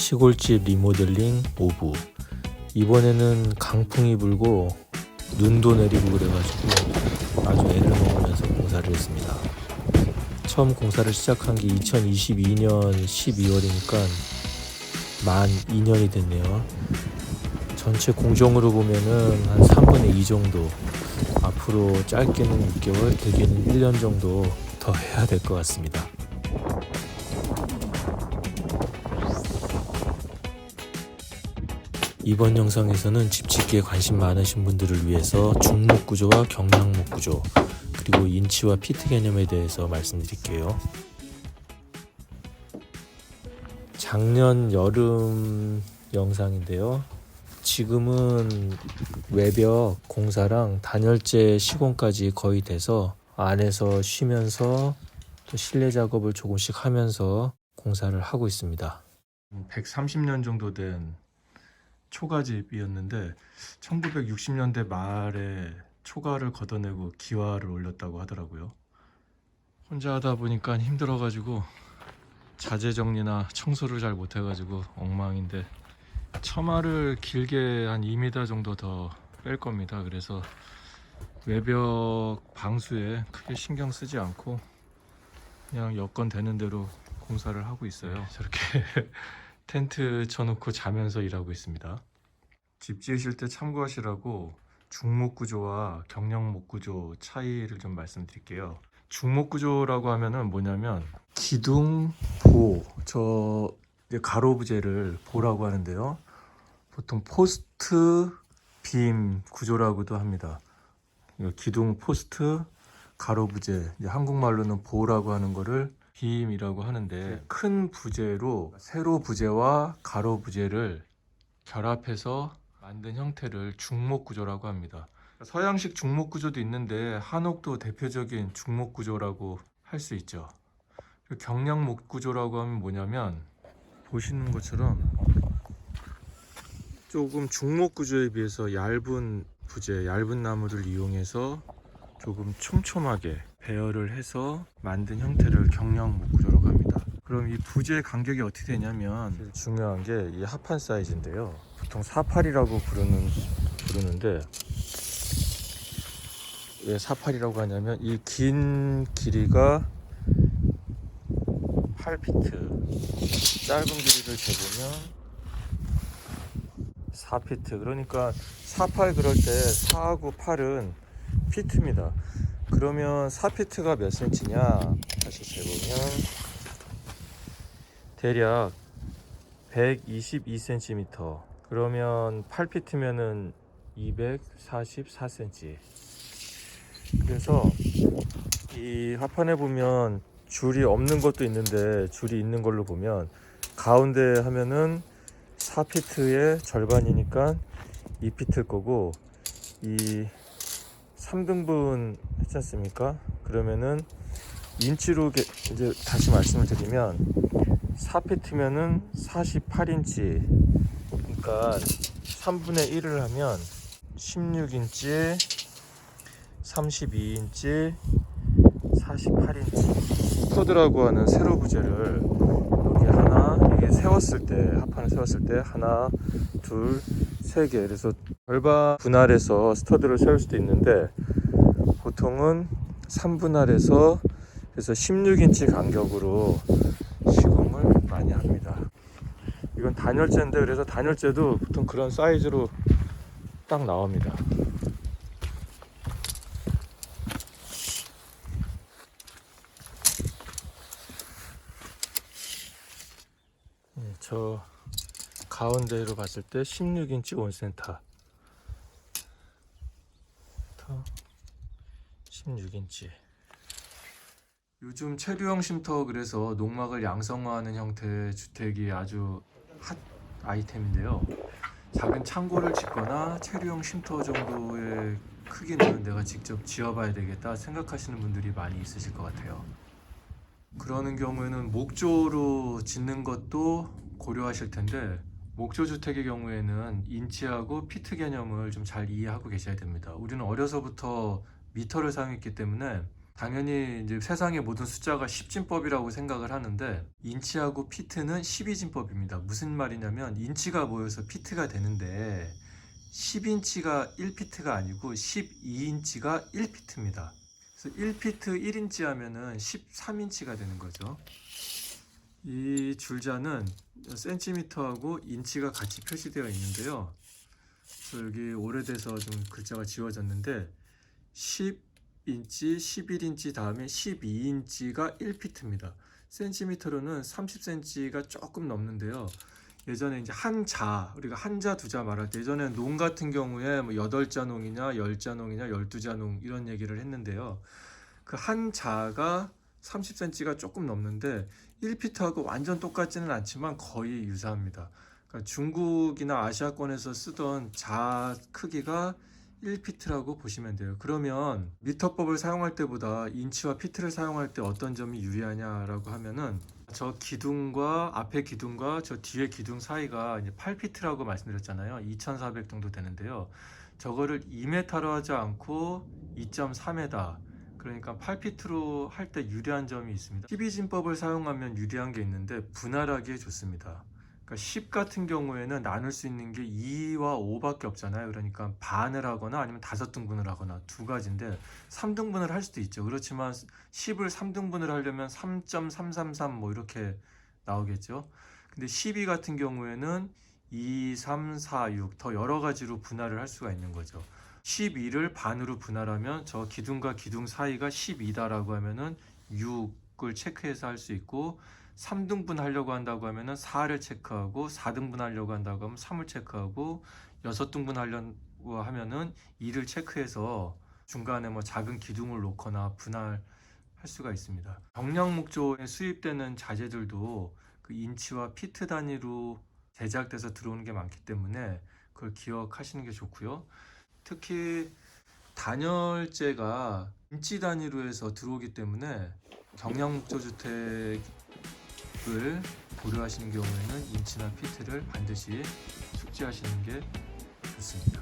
시골집 리모델링 5부. 이번에는 강풍이 불고 눈도 내리고 그래가지고 아주 애를 먹으면서 공사를 했습니다. 처음 공사를 시작한 게 2022년 12월이니까 만 2년이 됐네요. 전체 공정으로 보면은 한 3분의 2 정도, 앞으로 짧게는 6개월, 길게는 1년 정도 더 해야 될 것 같습니다. 이번 영상에서는 집짓기에 관심 많으신 분들을 위해서 중목구조와 경량목구조, 그리고 인치와 피트 개념에 대해서 말씀드릴게요. 작년 여름 영상인데요. 지금은 외벽 공사랑 단열재 시공까지 거의 돼서 안에서 쉬면서 또 실내 작업을 조금씩 하면서 공사를 하고 있습니다. 130년 정도 된 초가집이었는데 1960년대 말에 초가를 걷어내고 기와를 올렸다고 하더라고요. 혼자 하다 보니까 힘들어가지고 자재 정리나 청소를 잘 못해가지고 엉망인데, 처마를 길게 한 2m 정도 더 뺄 겁니다. 그래서 외벽 방수에 크게 신경 쓰지 않고 그냥 여건 되는 대로 공사를 하고 있어요. 저렇게 텐트 쳐놓고 자면서 일하고 있습니다. 집 지으실 때 참고하시라고 중목구조와 경량목구조 차이를 좀 말씀드릴게요. 중목구조라고 하면은 뭐냐면 기둥, 보, 저 가로 부재를 보라고 하는데요. 보통 포스트 빔 구조라고도 합니다. 기둥, 포스트, 가로 부재, 한국말로는 보라고 하는 거를 빔이라고 하는데, 큰 부재로 세로 부재와 가로 부재를 결합해서 만든 형태를 중목구조라고 합니다. 서양식 중목구조도 있는데 한옥도 대표적인 중목구조라고 할 수 있죠. 경량목구조라고 하면 뭐냐면, 보시는 것처럼 조금 중목구조에 비해서 얇은 부재, 얇은 나무를 이용해서 조금 촘촘하게 배열을 해서 만든 형태를 경량목구조라고 합니다. 그럼 이 부재 간격이 어떻게 되냐면, 중요한 게 이 합판 사이즈인데요. 보통 48이라고 부르는데, 왜 48이라고 하냐면 이 긴 길이가 8피트, 짧은 길이를 재보면 4피트. 그러니까 48 그럴 때 4하고 8은 피트입니다. 그러면 4피트가 몇 cm냐 다시 재보면 대략 122cm. 그러면 8피트면은 244cm. 그래서 이 합판에 보면 줄이 없는 것도 있는데, 줄이 있는 걸로 보면 가운데 하면은 4피트의 절반이니까 2피트일 거고, 이 3등분 했지 않습니까? 그러면은 인치로 이제 다시 말씀을 드리면 4피트면은 48인치, 그러니까 3분의 1을 하면 16인치, 32인치, 48인치. 스터드라고 하는 세로 부재를 여기 하나, 이게 세웠을 때, 합판을 세웠을 때 하나, 둘, 세 개. 그래서 절반 분할해서 스터드를 세울 수도 있는데, 보통은 3분할해서 그래서 16인치 간격으로 시공을 많이 합니다. 이건 단열재인데, 그래서 단열재도 보통 그런 사이즈로 딱 나옵니다. 저 가운데로 봤을 때 16인치 온센터 16인치. 요즘 체류형 쉼터, 그래서 농막을 양성화하는 형태의 주택이 아주 핫 아이템인데요. 작은 창고를 짓거나 체류형 쉼터 정도의 크기는 내가 직접 지어봐야 되겠다 생각하시는 분들이 많이 있으실 것 같아요. 그러는 경우에는 목조로 짓는 것도 고려하실 텐데, 목조 주택의 경우에는 인치하고 피트 개념을 좀 잘 이해하고 계셔야 됩니다. 우리는 어려서부터 미터를 사용했기 때문에 당연히 이제 세상의 모든 숫자가 10진법이라고 생각을 하는데 인치하고 피트는 12진법입니다. 무슨 말이냐면 인치가 모여서 피트가 되는데 10인치가 1피트가 아니고 12인치가 1피트입니다. 그래서 1피트 1인치 하면은 13인치가 되는 거죠. 이 줄자는 센티미터하고 인치가 같이 표시되어 있는데요. 그래서 여기 오래돼서 좀 글자가 지워졌는데 10인치, 11인치 다음에 12인치가 1피트입니다. 센티미터로는 30cm가 조금 넘는데요. 예전에 이제 한자, 우리가 한자 두자 말할 때 예전에 농 같은 경우에 뭐 8자 농이냐 10자 농이냐 12자 농 이런 얘기를 했는데요. 그 한자가 30cm가 조금 넘는데 1피트하고 완전 똑같지는 않지만 거의 유사합니다. 그러니까 중국이나 아시아권에서 쓰던 자 크기가 1피트라고 보시면 돼요. 그러면 미터법을 사용할 때보다 인치와 피트를 사용할 때 어떤 점이 유리하냐라고 하면은 저 기둥과 앞에 기둥과 저 뒤에 기둥 사이가 이제 8피트라고 말씀드렸잖아요. 2400 정도 되는데요. 저거를 2m로 하지 않고 2.3m, 그러니까 8피트로 할 때 유리한 점이 있습니다. 12진법을 사용하면 유리한 게 있는데 분할하기에 좋습니다. 그러니까 10 같은 경우에는 나눌 수 있는 게 2와 5밖에 없잖아요. 그러니까 반을 하거나 아니면 5등분을 하거나 두 가지인데 3등분을 할 수도 있죠. 그렇지만 10을 3등분을 하려면 3.333 뭐 이렇게 나오겠죠. 근데 12 같은 경우에는 2, 3, 4, 6 더 여러 가지로 분할을 할 수가 있는 거죠. 12를 반으로 분할하면 저 기둥과 기둥 사이가 12다라고 하면은 6을 체크해서 할 수 있고 3등분 하려고 한다고 하면은 4를 체크하고 4등분 하려고 한다고 하면 3을 체크하고 6등분 하려고 하면은 2를 체크해서 중간에 뭐 작은 기둥을 놓거나 분할할 수가 있습니다. 경량 목조에 수입되는 자재들도 그 인치와 피트 단위로 제작돼서 들어오는 게 많기 때문에 그걸 기억하시는 게 좋고요. 특히 단열재가 인치 단위로 해서 들어오기 때문에 경량 목조 주택을 고려하시는 경우에는 인치나 피트를 반드시 숙지하시는 게 좋습니다.